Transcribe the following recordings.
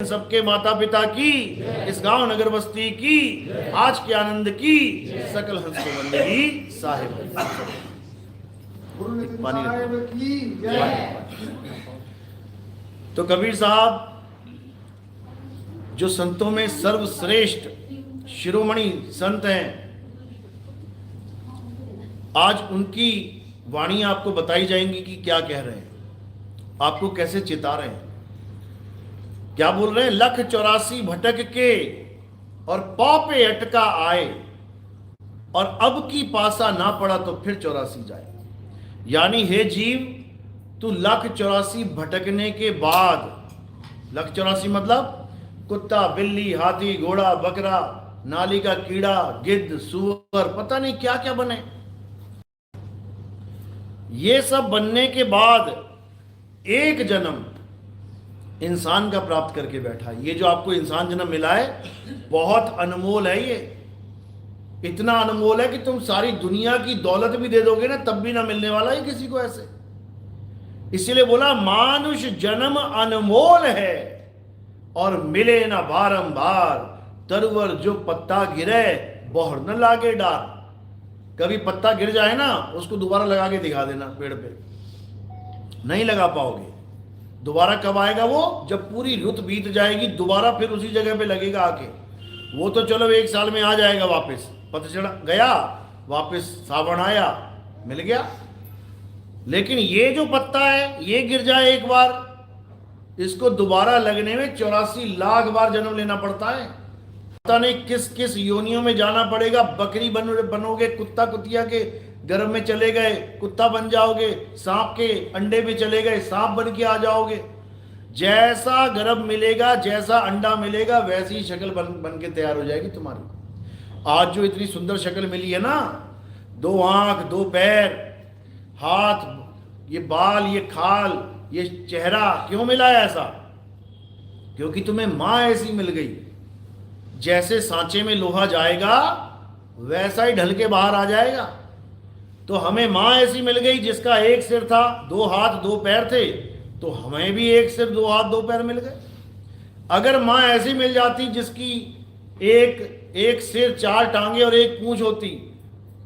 सबके माता पिता की, इस गांव नगर बस्ती की, आज के आनंद की, सकल हंस को बंदगी साहिब। पानी। तो कबीर साहब जो संतों में सर्वश्रेष्ठ शिरोमणि संत हैं, आज उनकी वाणी आपको बताई जाएंगी कि क्या कह रहे हैं, आपको कैसे चिता रहे हैं। क्या बोल रहे हैं? 1,84 भटक के और पाँव पे अटका आए, और अब की पासा ना पड़ा तो फिर 84 जाए। यानी हे जीव, तू 1,84 भटकने के बाद, 1,84 मतलब कुत्ता, बिल्ली, हाथी, घोड़ा, बकरा, नाली का कीड़ा, गिद्ध, सुअर, पता नहीं क्या क्या बने, ये सब बनने के बाद एक जन्म इंसान का प्राप्त करके बैठा। ये जो आपको इंसान जन्म मिला है बहुत अनमोल है। ये इतना अनमोल है कि तुम सारी दुनिया की दौलत भी दे दोगे ना तब भी ना मिलने वाला है किसी को ऐसे। इसीलिए बोला मानुष जन्म अनमोल है और मिले ना बारंबार, तरवर जो पत्ता गिरे बोहर न लागे डार। कभी पत्ता गिर जाए ना, उसको दोबारा लगा के दिखा देना पेड़ पे, नहीं लगा पाओगे। दोबारा कब आएगा वो? जब पूरी रुत बीत जाएगी, दोबारा फिर उसी जगह पे लगेगा आके। वो तो चलो 1 साल में आ जाएगा वापस, पतझड़ गया, वापस सावन आया, मिल गया। लेकिन ये जो पत्ता है, ये गिर जाए एक बार, इसको दोबारा लगने में 84 लाख बार जन्म लेना पड़ता है। पता नहीं किस किस योनियों में जाना पड़ेगा। बकरी बनोगे, कुत्ता कुतिया के गर्भ में चले गए, कुत्ता बन जाओगे, सांप के अंडे में चले गए, सांप बन के आ जाओगे। जैसा गर्भ मिलेगा, जैसा अंडा मिलेगा, वैसी शक्ल बन के तैयार हो जाएगी तुम्हारी। आज जो इतनी सुंदर शक्ल मिली है ना, 2 आंख, 2 पैर, हाथ, ये बाल, ये खाल, ये चेहरा, क्यों मिला है ऐसा? क्योंकि तुम्हें मां ऐसी मिल गई। जैसे सांचे में लोहा जाएगा वैसा ही ढल के बाहर आ जाएगा। तो हमें मां ऐसी मिल गई जिसका 1 सिर था, 2 हाथ 2 पैर थे, तो हमें भी 1 सिर 2 हाथ 2 पैर मिल गए। अगर मां ऐसी मिल जाती जिसकी एक सिर 4 टांगे और 1 पूंछ होती,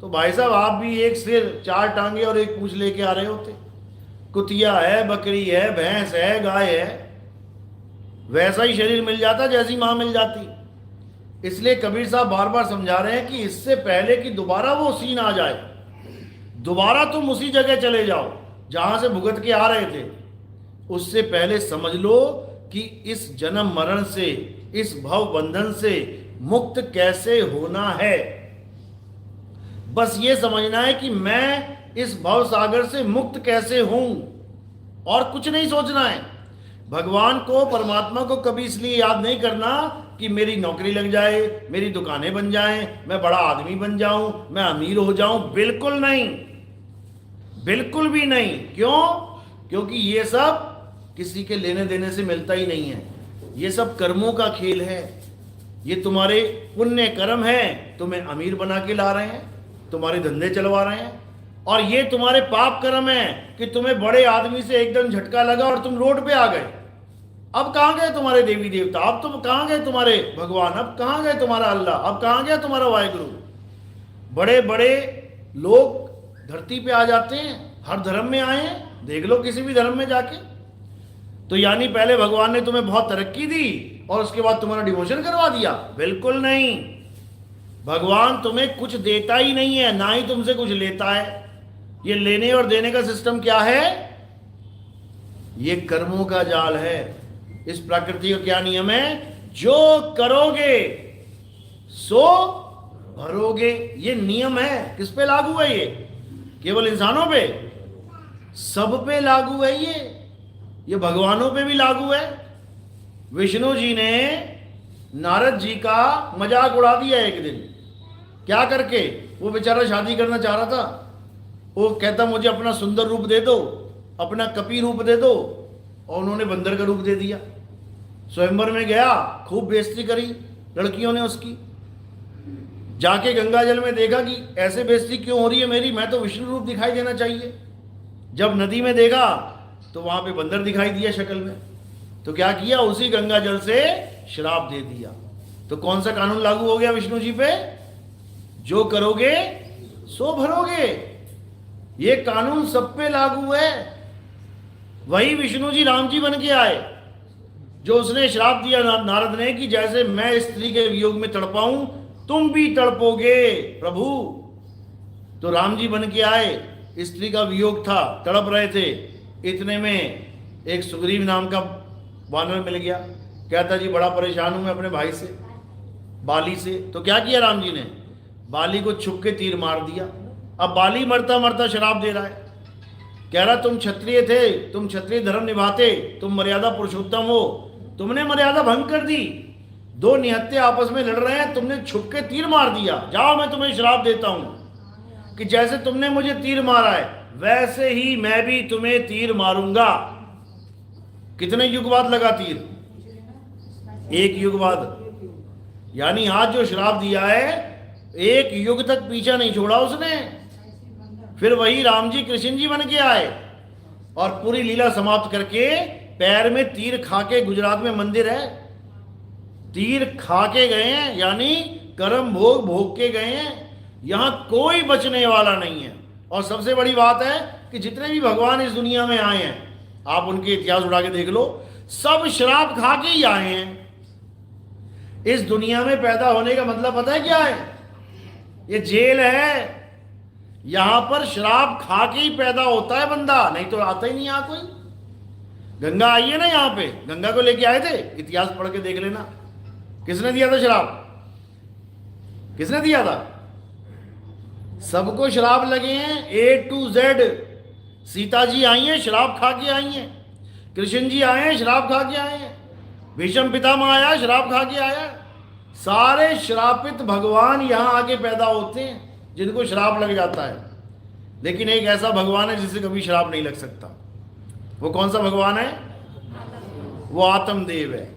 तो भाई साहब आप भी 1 सिर 4 टांगे और 1 पूंछ लेके आ रहे होते। कुतिया है, बकरी है, भैंस है, गाय है, वैसा ही शरीर मिल जाता जैसी मां मिल जाती। इसलिए कबीर साहब बार बार समझा रहे हैं कि इससे पहले कि दोबारा वो सीन आ जाए, दोबारा तुम उसी जगह चले जाओ जहां से भुगत के आ रहे थे, उससे पहले समझ लो कि इस जन्म मरण से, इस भव बंधन से मुक्त कैसे होना है। बस ये समझना है कि मैं इस भव सागर से मुक्त कैसे हूं, और कुछ नहीं सोचना है। भगवान को, परमात्मा को कभी इसलिए याद नहीं करना कि मेरी नौकरी लग जाए, मेरी दुकानें बन जाएं, मैं बड़ा आदमी बन जाऊं, मैं अमीर हो जाऊं। बिल्कुल नहीं, बिल्कुल भी नहीं। क्यों? क्योंकि ये सब किसी के लेने देने से मिलता ही नहीं है। ये सब कर्मों का खेल है। ये तुम्हारे पुण्य कर्म है, तुम्हें अमीर बना के ला रहे हैं, तुम्हारे धंधे चलवा रहे हैं। और ये तुम्हारे पाप कर्म है कि तुम्हें बड़े आदमी से एकदम झटका लगा और तुम रोड पे आ गए। अब कहां गए तुम्हारे देवी देवता? अब तुम कहां गए तुम्हारे भगवान? अब कहां गए तुम्हारा अल्लाह? अब कहां गया तुम्हारा वाहिगुरु? बड़े बड़े लोग धरती पे आ जाते हैं, हर धर्म में आए हैं, देख लो किसी भी धर्म में जाके। तो यानी पहले भगवान ने तुम्हें बहुत तरक्की दी और उसके बाद तुम्हारा डिवोशन करवा दिया? बिल्कुल नहीं। भगवान तुम्हें कुछ देता ही नहीं है, ना ही तुमसे कुछ लेता है। ये लेने और देने का सिस्टम क्या है? ये कर्मों का जाल है। इस प्रकृति का क्या नियम है? जो करोगे सो भरोगे। ये नियम है। किस पे लागू है ये? केवल इंसानों पे? सब पे लागू है ये भगवानों पे भी लागू है। विष्णु जी ने नारद जी का मजाक उड़ा दिया एक दिन। क्या करके? वो बेचारा शादी करना चाह रहा था। वो कहता मुझे अपना सुंदर रूप दे दो, अपना कपी रूप दे दो, और उन्होंने बंदर का रूप दे दिया। स्वयंवर में गया, खूब बेइज्जती करी लड़कियों ने उसकी। जाके गंगा जल में देखा कि ऐसे बेइज्जती क्यों हो रही है मेरी, मैं तो विष्णु रूप दिखाई देना चाहिए। जब नदी में देखा तो वहां पे बंदर दिखाई दिया शक्ल में। तो क्या किया, उसी गंगा जल से श्राप दे दिया। तो कौन सा कानून लागू हो गया विष्णु जी पे, जो करोगे सो भरोगे। ये कानून सब पे लागू है। वही विष्णु जी राम जी बन के आए, जो उसने श्राप दिया नारद ने कि जैसे मैं स्त्री के वियोग में तड़पा हूं तुम भी तड़पोगे प्रभु। तो राम जी बन के आए, स्त्री का वियोग था, तड़प रहे थे। इतने में एक सुग्रीव नाम का वानर मिल गया, कहता जी बड़ा परेशान हूं मैं अपने भाई से, बाली से। तो क्या किया राम जी ने, बाली को छुप के तीर मार दिया। अब बाली मरता मरता श्राप दे रहा है, कह रहा तुम क्षत्रिय थे, तुम क्षत्रिय धर्म निभाते, तुम मर्यादा पुरुषोत्तम हो, तुमने मर्यादा भंग कर दी। दो निहत्ते आपस में लड़ रहे हैं, तुमने छुप के तीर मार दिया। जाओ मैं तुम्हें श्राप देता हूं कि जैसे तुमने मुझे तीर मारा है वैसे ही मैं भी तुम्हें तीर मारूंगा। कितने युग बाद लगा तीर, 1 युग बाद। यानी आज जो श्राप दिया है 1 युग तक पीछा नहीं छोड़ा उसने। फिर वही राम जी कृष्ण जी बन के आए और पूरी लीला समाप्त करके पैर में तीर खा के, गुजरात में मंदिर है, तीर खा के गए हैं, यानी कर्म भोग भोग के गए हैं। यहां कोई बचने वाला नहीं है। और सबसे बड़ी बात है कि जितने भी भगवान इस दुनिया में आए हैं, आप उनके इतिहास उठा के देख लो, सब श्राप खा के ही आए हैं। इस दुनिया में पैदा होने का मतलब पता है क्या है, ये जेल है। यहां पर श्राप खा के ही पैदा होता है बंदा, नहीं तो आता ही नहीं यहां कोई। गंगा आई है ना यहाँ पे, गंगा को लेके आए थे, इतिहास पढ़ के देख लेना। किसने दिया था श्राप, किसने दिया था, सबको श्राप लगे हैं A to Z। Sita ji आई हैं श्राप खा के आई हैं, कृष्ण जी आए हैं श्राप खा के आए हैं, भीष्म पितामह आया श्राप खा के आया। सारे श्रापित भगवान यहां आके पैदा होते हैं जिनको श्राप लग जाता है। लेकिन एक ऐसा भगवान है जिसे कभी श्राप नहीं लग सकता। वो कौन सा भगवान है, वो आत्मदेव है।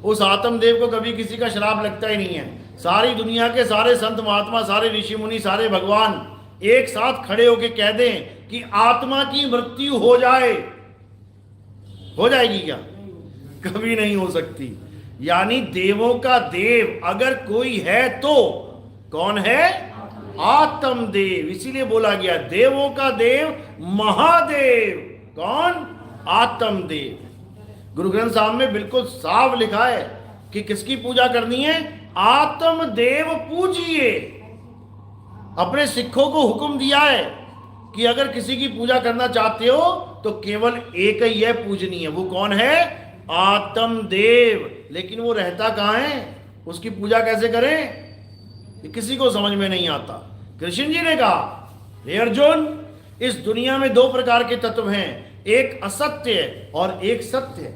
उस आत्मदेव को कभी किसी का श्राप लगता ही नहीं है। सारी दुनिया के सारे संत महात्मा, सारे ऋषि मुनि, सारे भगवान एक साथ खड़े होके कह दें कि आत्मा की मृत्यु हो जाए, हो जाएगी क्या, कभी नहीं हो सकती। यानी देवों का देव अगर कोई है तो कौन है, आत्मदेव। इसीलिए बोला गया देवों का देव महादेव। कौन, आत्मदेव। गुरु ग्रंथ साहब में बिल्कुल साफ लिखा है कि किसकी पूजा करनी है, आत्मदेव पूजिए। अपने सिखों को हुक्म दिया है कि अगर किसी की पूजा करना चाहते हो तो केवल एक ही है पूजनी है, वो कौन है, आत्मदेव। लेकिन वो रहता कहाँ है, उसकी पूजा कैसे करें, ये किसी को समझ में नहीं आता। कृष्ण जी ने कहा, हे अर्जुन, इस दुनिया में 2 प्रकार के तत्व हैं, एक असत्य और एक सत्य।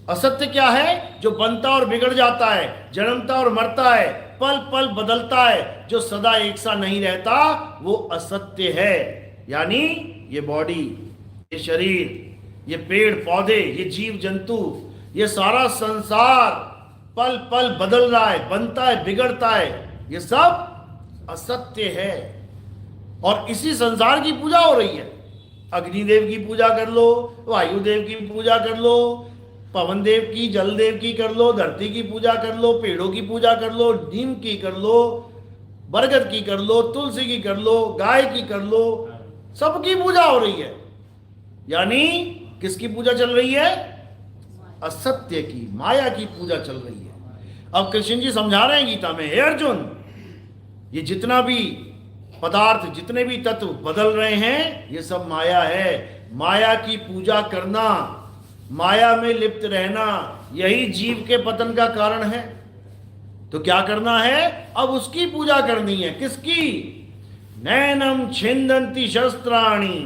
असत्य क्या है, जो बनता और बिगड़ जाता है, जन्मता और मरता है, पल पल बदलता है, जो सदा एक सा नहीं रहता, वो असत्य है। यानी ये बॉडी, ये शरीर, ये पेड़ पौधे, ये जीव जंतु, ये सारा संसार पल पल बदल रहा है, बनता है, बिगड़ता है, ये सब असत्य है। और इसी संसार की पूजा हो रही है। अग्निदेव की पूजा कर लो, वायुदेव की पूजा कर लो, पवन देव की, जल देव की कर लो, धरती की पूजा कर लो, पेड़ों की पूजा कर लो, नीम की कर लो, बरगद की कर लो, तुलसी की कर लो, गाय की कर लो, सबकी पूजा हो रही है। यानी किसकी पूजा चल रही है, असत्य की, माया की पूजा चल रही है। अब कृष्ण जी समझा रहे हैं गीता में, हे अर्जुन, ये जितना भी पदार्थ, जितने भी तत्व बदल रहे हैं, ये सब माया है। माया की पूजा करना, माया में लिप्त रहना, यही जीव के पतन का कारण है। तो क्या करना है, अब उसकी पूजा करनी है। किसकी, नैनम छिंदंती शस्त्राणि,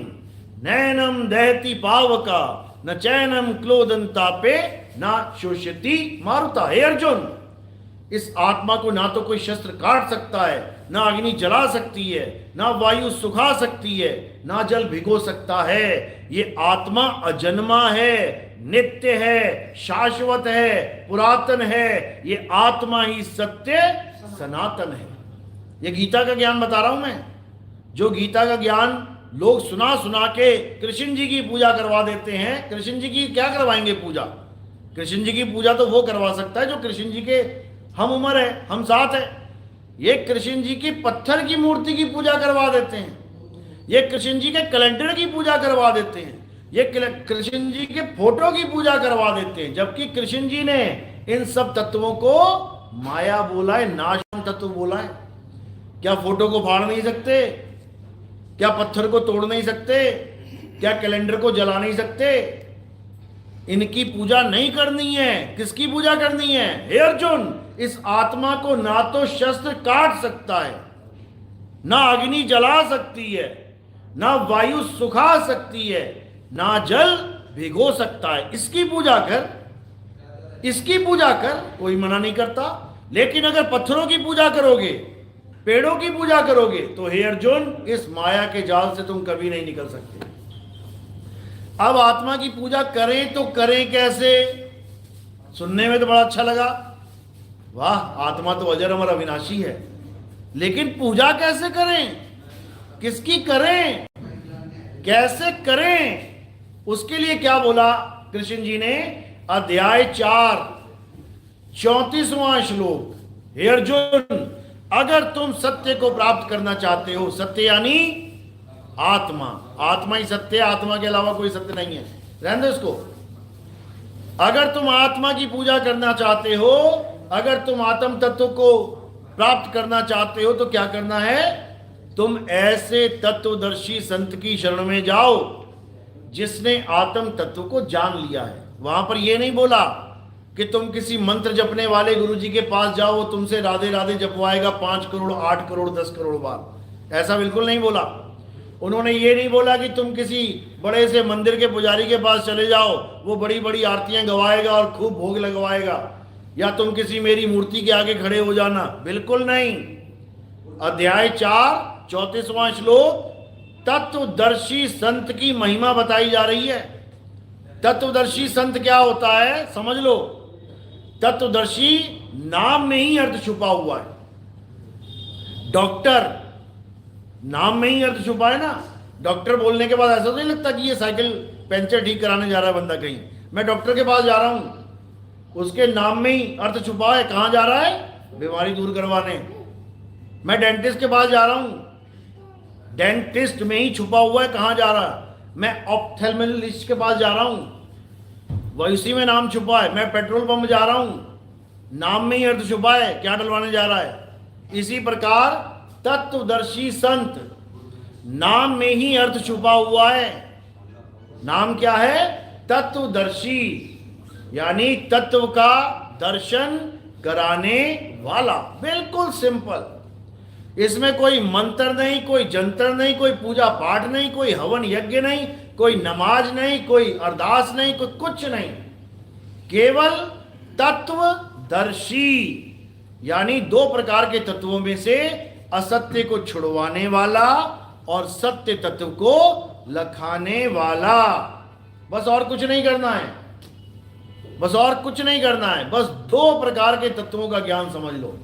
नैनम दहति पावका, न चैनम क्लोदंतापे, न शोष्यति मारुता। हे अर्जुन, इस आत्मा को ना तो कोई शस्त्र काट सकता है, ना अग्नि जला सकती है, ना वायु सुखा सकती है, ना जल भिगो सकता है। ये आत्मा अजन्मा है, नित्य है, शाश्वत है, पुरातन है। ये आत्मा ही सत्य सनातन है। ये गीता का ज्ञान बता रहा हूं मैं। जो गीता का ज्ञान लोग सुना सुना के कृष्ण जी की पूजा करवा देते हैं। कृष्ण जी की क्या करवाएंगे पूजा, कृष्ण जी की पूजा तो वो करवा सकता है जो कृष्ण जी के हम उम्र है, हम साथ है। ये कृष्ण जी की पत्थर की मूर्ति की पूजा करवा देते हैं, ये कृष्ण जी के कैलेंडर की पूजा करवा देते हैं, ये कृष्ण जी के फोटो की पूजा करवा देते हैं, जबकि कृष्ण जी ने इन सब तत्वों को माया बोला है, नाशवान तत्व बोला है। क्या फोटो को फाड़ नहीं सकते? क्या पत्थर को तोड़ नहीं सकते? क्या कैलेंडर को जला नहीं सकते? इनकी पूजा नहीं करनी है। किसकी पूजा करनी है? हे अर्जुन, इस आत्मा को ना तो शस्त्र काट सकता है, ना अग्नि जला सकती है, ना वायु सुखा सकती है, ना जल भिगो सकता है। इसकी पूजा कर, इसकी पूजा कर, कोई मना नहीं करता। लेकिन अगर पत्थरों की पूजा करोगे, पेड़ों की पूजा करोगे, तो हे अर्जुन, इस माया के जाल से तुम कभी नहीं निकल सकते। अब आत्मा की पूजा करें तो करें कैसे? सुनने में तो बड़ा अच्छा लगा, वाह, आत्मा तो अजर अमर अविनाशी है, लेकिन पूजा कैसे करें? किसकी करें? कैसे करें? उसके लिए क्या बोला कृष्ण जी ने? अध्याय 4 34वां श्लोक, हे अर्जुन, अगर तुम सत्य को प्राप्त करना चाहते हो, सत्य यानी आत्मा, आत्मा ही सत्य है, आत्मा के अलावा कोई सत्य नहीं है, रहने दो इसको। अगर तुम आत्मा की पूजा करना चाहते हो, अगर तुम आत्म तत्व को प्राप्त करना चाहते हो, तो क्या करना है? तुम ऐसे तत्वदर्शी संत की शरण में जाओ जिसने आत्म तत्व को जान लिया है। वहां पर यह नहीं बोला कि तुम किसी मंत्र जपने वाले गुरु जी के पास जाओ, वो तुमसे राधे राधे जपवाएगा 5 करोड़ 8 करोड़ 10 करोड़ बार, ऐसा बिल्कुल नहीं बोला। उन्होंने ये नहीं बोला कि तुम किसी बड़े से मंदिर के पुजारी के पास चले जाओ, वो बड़ी बड़ी आरतियां गवाएगा और खूब भोग लगवाएगा, या तुम किसी मेरी मूर्ति के आगे खड़े हो जाना, बिल्कुल नहीं। अध्याय 4 34वां श्लोक, तत्वदर्शी संत की महिमा बताई जा रही है। तत्वदर्शी संत क्या होता है समझ लो। तत्वदर्शी नाम में ही अर्थ छुपा हुआ है। डॉक्टर, नाम में ही अर्थ छुपा है ना। डॉक्टर बोलने के बाद ऐसा तो नहीं लगता कि ये साइकिल पंचर ठीक कराने जा रहा है बंदा कहीं, मैं डॉक्टर के पास जा रहा हूं, उसके नाम में ही अर्थ छुपा है। कहां जा रहा है? बीमारी दूर करवाने। मैं डेंटिस्ट के पास जा रहा हूं, डेंटिस्ट में ही छुपा हुआ है कहां जा रहा है। मैं ऑप्थेल्मोलॉजिस्ट के पास जा रहा हूं, वह इसी में नाम छुपा है। मैं पेट्रोल पंप जा रहा हूं, नाम में ही अर्थ छुपा है, क्या डलवाने जा रहा है। इसी प्रकार तत्वदर्शी संत, नाम में ही अर्थ छुपा हुआ है। नाम क्या है? तत्वदर्शी, यानी तत्व का दर्शन कराने वाला। बिल्कुल सिंपल, इसमें कोई मंत्र नहीं, कोई जंतर नहीं, कोई पूजा पाठ नहीं, कोई हवन यज्ञ नहीं, कोई नमाज नहीं, कोई अरदास नहीं, कोई कुछ नहीं, केवल तत्वदर्शी, यानी 2 प्रकार के तत्वों में से असत्य को छुड़वाने वाला और सत्य तत्व को लखाने वाला। बस और कुछ नहीं करना है, बस और कुछ नहीं करना है, बस 2 प्रकार के तत्वों का ज्ञान समझ लो,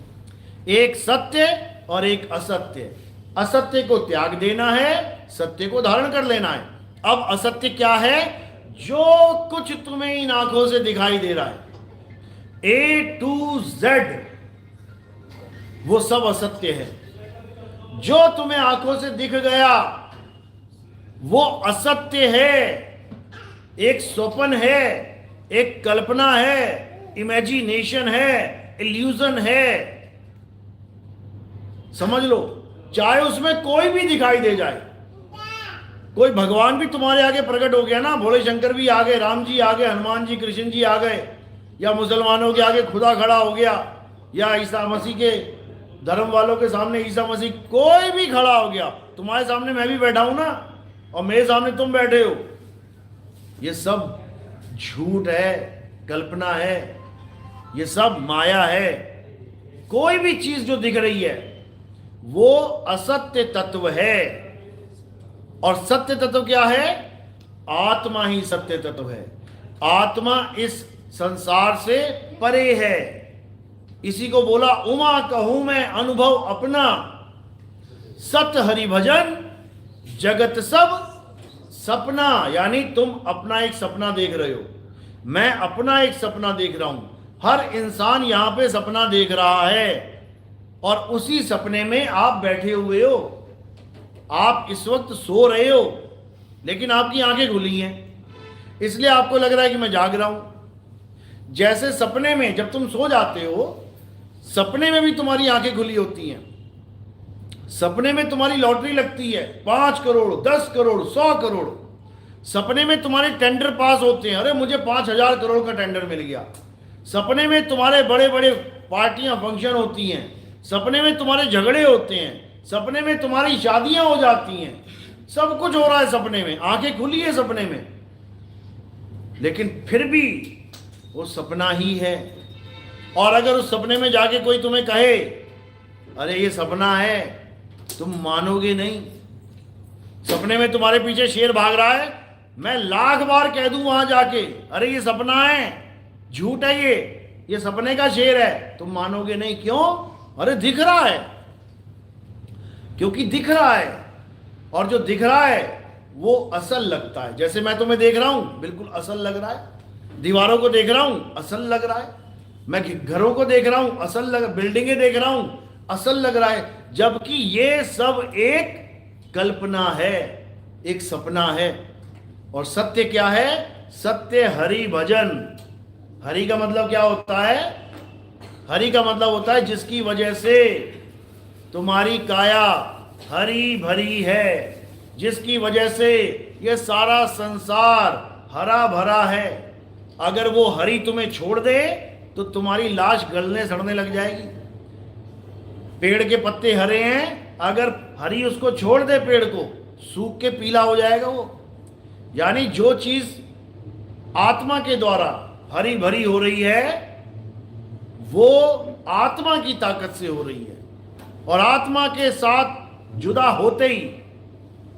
एक सत्य और एक असत्य। असत्य को त्याग देना है, सत्य को धारण कर लेना है। अब असत्य क्या है? जो कुछ तुम्हें इन आंखों से दिखाई दे रहा है, A to Z, वो सब असत्य है। जो तुम्हें आंखों से दिख गया वो असत्य है, एक स्वप्न है, एक कल्पना है, इमेजिनेशन है, इल्यूजन है। समझ लो, चाहे उसमें कोई भी दिखाई दे जाए, कोई भगवान भी तुम्हारे आगे प्रकट हो गया ना, भोले शंकर भी आ गए, राम जी आ गए, हनुमान जी कृष्ण जी आ गए, या मुसलमानों के आगे खुदा खड़ा हो गया, या ईसा मसीह के धर्म वालों के सामने ईसा मसीह, कोई भी खड़ा हो गया, तुम्हारे सामने मैं भी बैठा हूं ना, और मेरे सामने तुम बैठे हो, ये सब झूठ है, कल्पना है, ये सब माया है। कोई भी चीज जो दिख रही है वो असत्य तत्व है, और सत्य तत्व क्या है? आत्मा ही सत्य तत्व है। आत्मा इस संसार से परे है। इसी को बोला उमा कहूं मैं अनुभव अपना, सत हरि भजन जगत सब सपना। यानी तुम अपना एक सपना देख रहे हो, मैं अपना एक सपना देख रहा हूं। हर इंसान यहां पे सपना देख रहा है और उसी सपने में आप बैठे हुए हो। आप इस वक्त सो रहे हो लेकिन आपकी आंखें खुली हैं, इसलिए आपको लग रहा है कि मैं जाग रहा हूं। जैसे सपने में जब तुम सो जाते हो, सपने में भी तुम्हारी आंखें खुली होती हैं। सपने में तुम्हारी लॉटरी लगती है, 5 करोड़, 10 करोड़, 100 करोड़। सपने में तुम्हारे टेंडर पास होते हैं, अरे मुझे 5,000 करोड़ का टेंडर मिल गया। सपने में तुम्हारे बड़े बड़े पार्टियां फंक्शन होती हैं। सपने में तुम्हारे झगड़े होते हैं। सपने में तुम्हारी शादियां हो जाती हैं। सब कुछ हो रहा है सपने में, आंखें खुली है सपने में, लेकिन फिर भी वो सपना ही है। और अगर उस सपने में जाके कोई तुम्हें कहे अरे ये सपना है, तुम मानोगे नहीं। सपने में तुम्हारे पीछे शेर भाग रहा है, मैं लाख बार कह दूं वहां जाके अरे ये सपना है, झूठ है, ये सपने का शेर है, तुम मानोगे नहीं। क्यों? अरे दिख रहा है, क्योंकि दिख रहा है और जो दिख रहा है वो असल लगता है। जैसे मैं तुम्हें देख रहा हूं, बिल्कुल असल लग रहा है। दीवारों को देख रहा हूं, असल लग रहा है। मैं घरों को देख रहा हूं, असल लग, बिल्डिंगें देख रहा हूं, असल लग रहा है। जबकि ये सब एक कल्पना है, एक सपना है। और सत्य क्या है? सत्य हरि भजन। हरि का मतलब क्या होता है? हरि का मतलब होता है जिसकी वजह से तुम्हारी काया हरी भरी है, जिसकी वजह से ये सारा संसार हरा भरा है। अगर वो हरि तुम्हें छोड़ दे तो तुम्हारी लाश गलने सड़ने लग जाएगी। पेड़ के पत्ते हरे हैं, अगर हरी उसको छोड़ दे पेड़ को, सूख के पीला हो जाएगा वो। यानी जो चीज आत्मा के द्वारा हरी भरी हो रही है वो आत्मा की ताकत से हो रही है, और आत्मा के साथ जुदा होते ही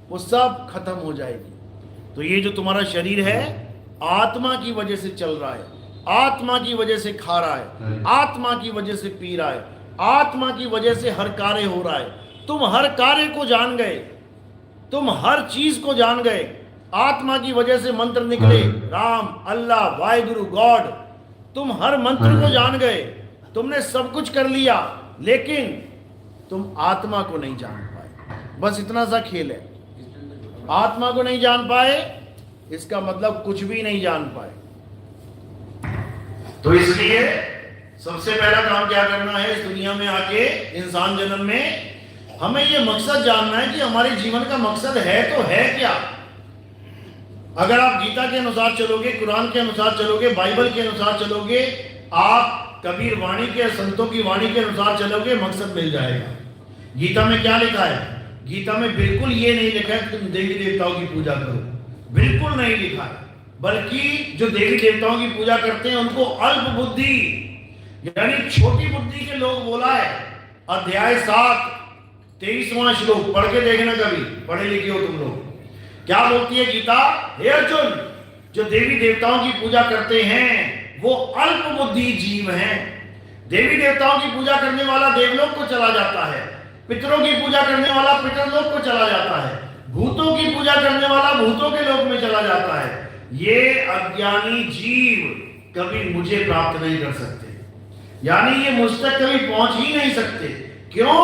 वो सब खत्म हो जाएगी। तो ये जो तुम्हारा शरीर है आत्मा की वजह से चल रहा है, आत्मा की वजह से खा रहा है, आत्मा की वजह से पी रहा है, आत्मा की वजह से हर कार्य हो रहा है। तुम हर कार्य को जान गए, तुम हर चीज को जान गए। आत्मा की वजह से मंत्र निकले, राम, अल्लाह, वाहिगुरु, गॉड। तुम हर मंत्र को जान गए, तुमने सब कुछ कर लिया, लेकिन तुम आत्मा को नहीं जान पाए। बस इतना सा खेल है। आत्मा को नहीं जान पाए, इसका मतलब कुछ भी नहीं जान पाए। तो इसलिए सबसे पहला काम क्या करना है इस दुनिया में आके, इंसान जन्म में? हमें यह मकसद जानना है कि हमारे जीवन का मकसद है तो है क्या। अगर आप गीता के अनुसार चलोगे, कुरान के अनुसार चलोगे, बाइबल के अनुसार चलोगे, आप कबीर वाणी के, संतों की वाणी के अनुसार चलोगे, मकसद मिल जाएगा। गीता में क्या लिखा है? गीता में बिल्कुल ये नहीं लिखा है तुम देवी देवताओं की पूजा करो, बिल्कुल नहीं लिखा है। बल्कि जो देवी देवताओं की पूजा करते हैं उनको अल्प बुद्धि यानी छोटी बुद्धि के लोग बोला है। अध्याय 7 23वां श्लोक पढ़ के देखना, कभी पढ़े लिखे हो तुम लोग। क्या बोलती है गीता? हे अर्जुन, जो देवी देवताओं की पूजा करते हैं वो अल्प बुद्धि जीव हैं। देवी देवताओं की पूजा करने वाला देवलोक को चला जाता है, पितरों की पूजा करने वाला पितरलोक को चला जाता है, भूतों की पूजा करने वाला भूतों के लोक में चला जाता है। ये अज्ञानी जीव कभी मुझे प्राप्त नहीं कर सकते, यानी ये मुझ तक कभी पहुंच ही नहीं सकते। क्यों?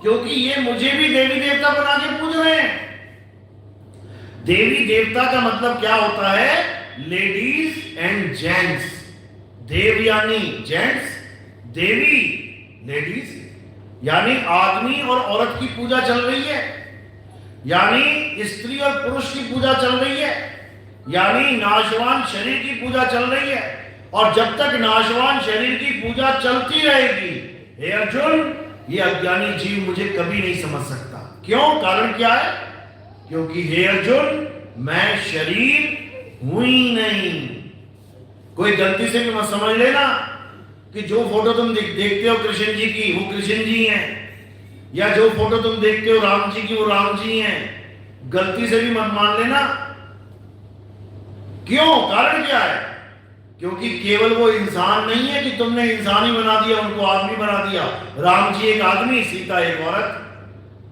क्योंकि ये मुझे भी देवी देवता बना के पूज रहे हैं। देवी देवता का मतलब क्या होता है? Ladies and gents. देव यानी जेंट्स, देवी लेडीज, यानी आदमी और औरत की पूजा चल रही है, यानी स्त्री और पुरुष की पूजा चल रही है, यानी नाशवान शरीर की पूजा चल रही है। और जब तक नाशवान शरीर की पूजा चलती रहेगी, हे अर्जुन, ये अज्ञानी जीव मुझे कभी नहीं समझ सकता। क्यों? कारण क्या है? क्योंकि हे अर्जुन, मैं शरीर हूं ही नहीं। कोई गलती से भी मत समझ लेना कि जो फोटो तुम देखते हो कृष्ण जी की वो कृष्ण जी हैं, या जो फोटो तुम देखते हो राम जी की वो राम जी हैं। गलती से भी मत मान लेना। क्यों? कारण क्या है? क्योंकि केवल वो इंसान नहीं है कि तुमने इंसान ही बना दिया, उनको आदमी बना दिया। राम जी एक आदमी, सीता एक औरत,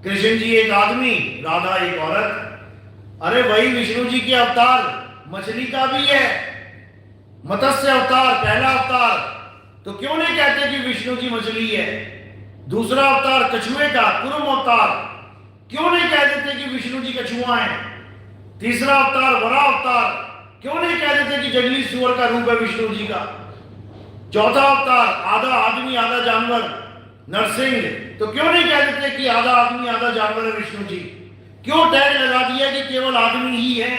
कृष्ण जी एक आदमी, राधा एक औरत। अरे वही विष्णु जी के अवतार मछली का भी है, मत्स्य अवतार पहला अवतार, तो क्यों नहीं कहते कि विष्णु जी मछली है? दूसरा अवतार कछुए का कुरुम अवतार, क्यों नहीं कह देते कि विष्णु जी कछुआ है? तीसरा अवतार वराह अवतार, क्यों नहीं कह देते कि जंगली सुअर का रूप है विष्णु जी का? चौथा अवतार आधा आदमी आधा जानवर नरसिंह, तो क्यों नहीं कह देते कि आधा आदमी आधा जानवर है विष्णु जी? क्यों टैग लगा दिया कि केवल आदमी ही है,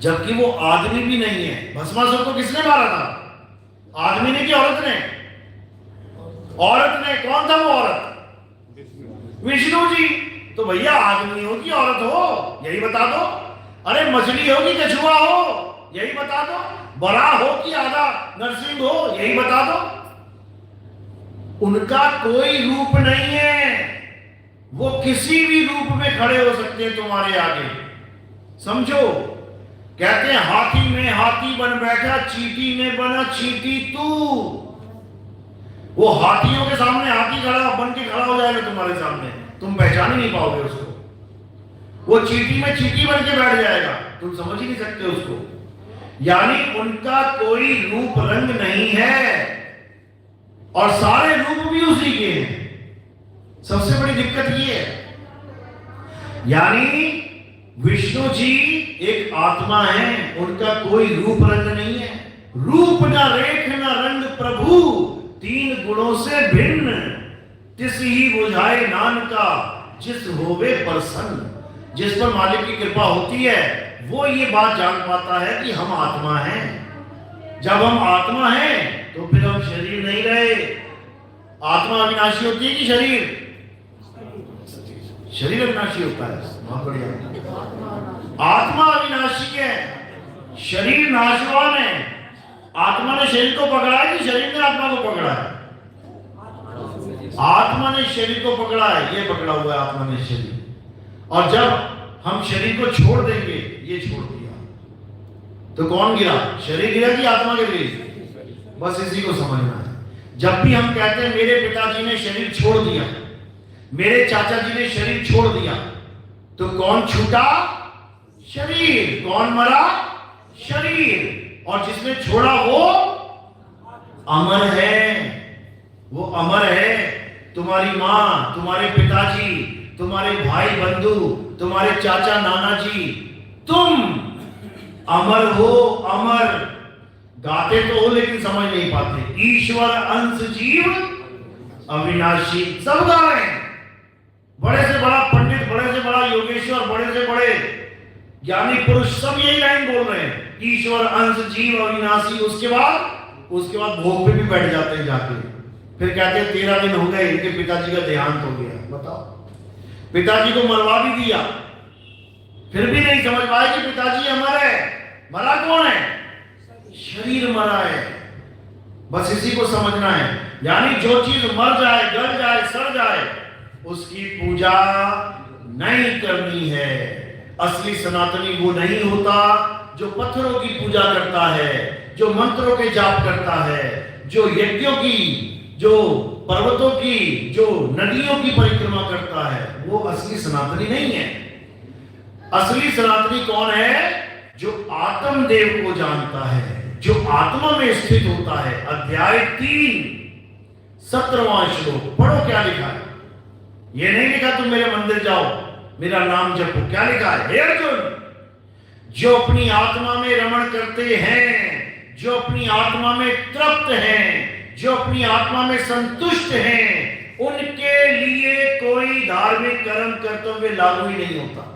जबकि वो आदमी भी नहीं है? भस्मासुर को किसने मारा था? आदमी ने कि औरत ने? औरत ने। कौन था वो औरत? विष्णु जी। तो भैया आदमी हो कि औरत हो, यही बता दो। अरे मछली हो कि कछुआ हो, यही बता दो। बड़ा हो कि आधा नरसिंह हो, यही बता दो। उनका कोई रूप नहीं है, वो किसी भी रूप में खड़े हो सकते हैं तुम्हारे आगे, समझो। कहते हैं हाथी में हाथी बन बैठा, चींटी में बना चींटी तू। वो हाथियों के सामने हाथी खड़ा बन के खड़ा हो जाएगा तुम्हारे सामने, तुम पहचान ही नहीं पाओगे उसको। वो चींटी में चींटी बन के बैठ जाएगा, तुम समझ ही नहीं सकते उसको। यानी उनका कोई रूप रंग नहीं है, और सारे रूप भी उसी के हैं। सबसे बड़ी दिक्कत ये है, यानी विष्णु जी एक आत्मा है, उनका कोई रूप रंग नहीं है। रूप न रेख न रंग प्रभु, तीन गुणों से भिन्न, तिस ही बुझाए नानका, जिस होवे प्रसन्न। जिस पर मालिक की कृपा होती है वो ये बात जान पाता है कि हम आत्मा हैं। जब हम आत्मा हैं तो फिर हम शरीर नहीं रहे। आत्मा अविनाशी होती है कि शरीर? शरीर अविनाशी होता है। बहुत बढ़िया। आत्मा अविनाशी है, शरीर नाशवान है। आत्मा ने शरीर को पकड़ा है कि शरीर ने आत्मा को पकड़ा है? आत्मा ने शरीर को पकड़ा है, ये पकड़ा हुआ है आत्मा ने शरीर। और जब हम शरीर को छोड़ देंगे, ये छोड़ दिया, तो कौन गिरा? शरीर गिरा कि आत्मा गिर गई? बस इसी को समझना है। जब भी हम कहते हैं मेरे पिताजी ने शरीर छोड़ दिया, मेरे चाचा जी ने शरीर छोड़ दिया, तो कौन छूटा? शरीर। कौन मरा? शरीर। और जिसने छोड़ा वो अमर है, वो अमर है। तुम्हारी मां, तुम्हारे पिताजी, तुम्हारे भाई बंधु, तुम्हारे चाचा नाना जी, तुम अमर हो। अमर गाते तो हो लेकिन समझ नहीं पाते। ईश्वर अंश जीव अविनाशी, सब गा रहे हैं। बड़े से बड़ा पंडित, बड़े से बड़ा योगेश्वर, बड़े से बड़े ज्ञानी पुरुष सब यही लाइन बोल रहे हैं, ईश्वर अंश जीव अविनाशी। उसके बाद भोग पे भी बैठ जाते हैं जाके, फिर कहते हैं 13 दिन हो गए, इनके पिताजी का देहांत हो गया। बताओ, पिताजी को मरवा भी दिया, फिर भी नहीं समझ पाए कि पिताजी अमर है। मरा कौन है? शरीर मरा है। बस इसी को समझना है। यानी जो चीज मर जाए, गल जाए, सड़ जाए, उसकी पूजा नहीं करनी है। असली सनातनी वो नहीं होता जो पत्थरों की पूजा करता है, जो मंत्रों के जाप करता है, जो यज्ञों की, जो पर्वतों की, जो नदियों की परिक्रमा करता है। वो असली सनातनी नहीं है। असली सनातनी कौन है? जो आत्मदेव को जानता है, जो आत्मा में स्थित होता है। अध्याय 3 17वां श्लोक पढ़ो, क्या लिखा है? ये नहीं लिखा तुम मेरे मंदिर जाओ, मेरा नाम जपो। क्या लिखा है? हे अर्जुन, जो अपनी आत्मा में रमण करते हैं, जो अपनी आत्मा में तृप्त हैं, जो अपनी आत्मा में संतुष्ट हैं, उनके लिए कोई धार्मिक कर्म कर्तव्य लागू ही नहीं होता।